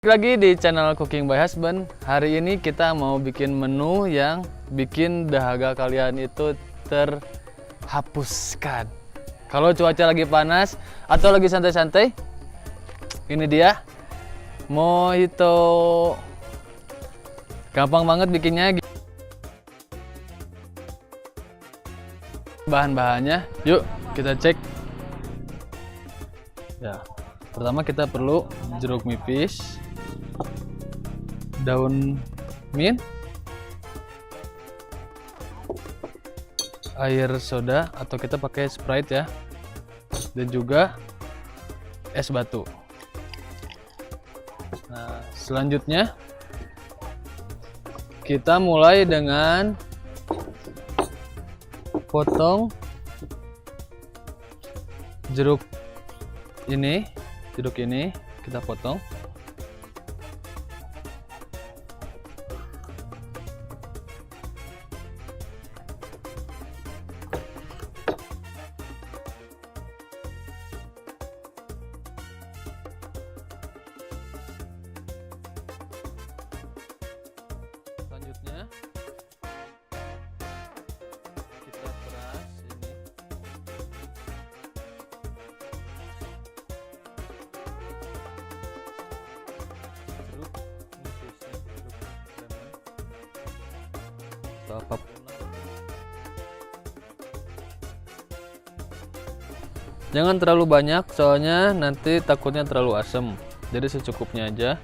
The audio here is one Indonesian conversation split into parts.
Lagi di channel Cooking by Husband. Hari ini kita mau bikin menu yang bikin dahaga kalian itu terhapuskan. Kalau cuaca lagi panas atau lagi santai-santai, ini dia mojito. Gampang banget bikinnya. Bahan-bahannya, yuk kita cek. Ya, pertama kita perlu jeruk nipis, daun mint, air soda atau kita pakai Sprite ya, dan juga es batu. Nah, selanjutnya kita mulai dengan potong jeruk ini kita potong. Selanjutnya kita peras ini. Jeruk nipisnya, jeruk lemon atau apapun. Jangan terlalu banyak, soalnya nanti takutnya terlalu asam. Jadi secukupnya aja.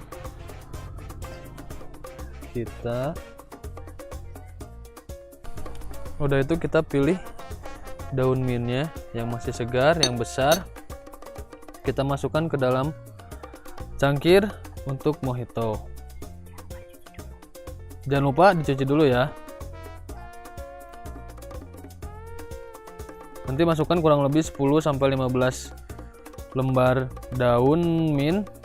Udah itu kita pilih daun mintnya yang masih segar, yang besar. Kita masukkan ke dalam cangkir untuk mojito. Jangan lupa dicuci dulu ya. Nanti masukkan kurang lebih 10-15 lembar daun mint.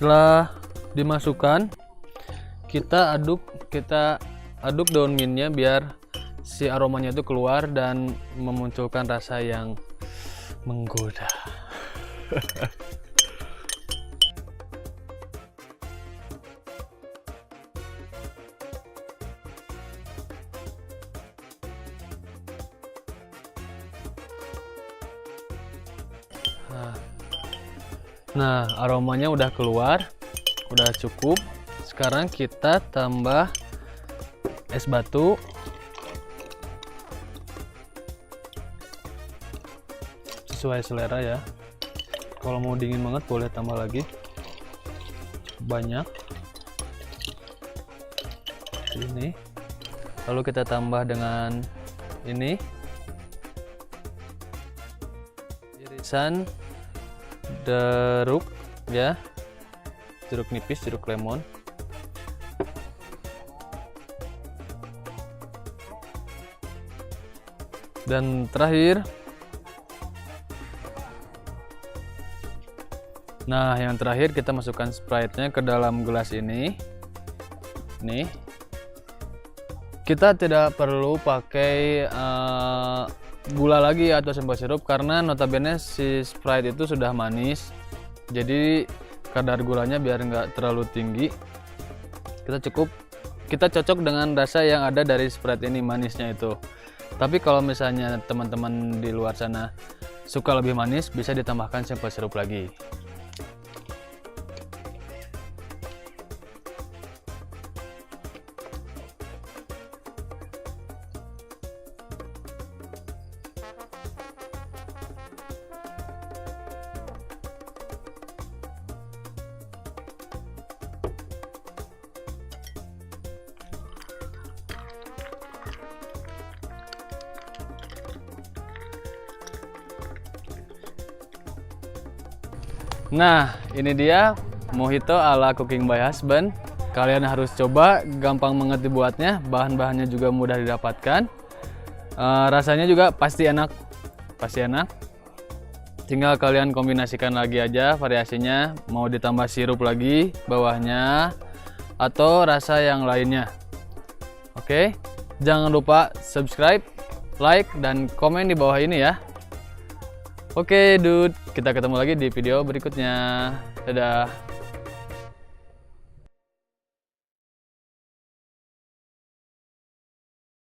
Setelah dimasukkan, kita aduk daun mintnya biar si aromanya itu keluar dan memunculkan rasa yang menggoda. Nah, aromanya udah keluar, udah cukup. Sekarang kita tambah es batu. Sesuai selera ya. Kalau mau dingin banget boleh tambah lagi. Banyak. Ini. Lalu kita tambah dengan ini. Irisan jeruk ya, jeruk nipis, jeruk lemon. Dan terakhir, nah yang terakhir kita masukkan Sprite-nya ke dalam gelas ini. Nih, kita tidak perlu pakai gula lagi atau simple sirup karena notabene si Sprite itu sudah manis, jadi kadar gulanya biar nggak terlalu tinggi. Kita cocok dengan rasa yang ada dari Sprite ini, manisnya itu. Tapi kalau misalnya teman-teman di luar sana suka lebih manis, bisa ditambahkan simple sirup lagi. Nah, ini dia mojito ala Cooking by Husband. Kalian harus coba, gampang banget dibuatnya, bahan-bahannya juga mudah didapatkan. Rasanya juga pasti enak, tinggal kalian kombinasikan lagi aja variasinya, mau ditambah sirup lagi bawahnya atau rasa yang lainnya. Oke, jangan lupa subscribe, like, dan komen di bawah ini ya. Oke dude, kita ketemu lagi di video berikutnya. Dadah.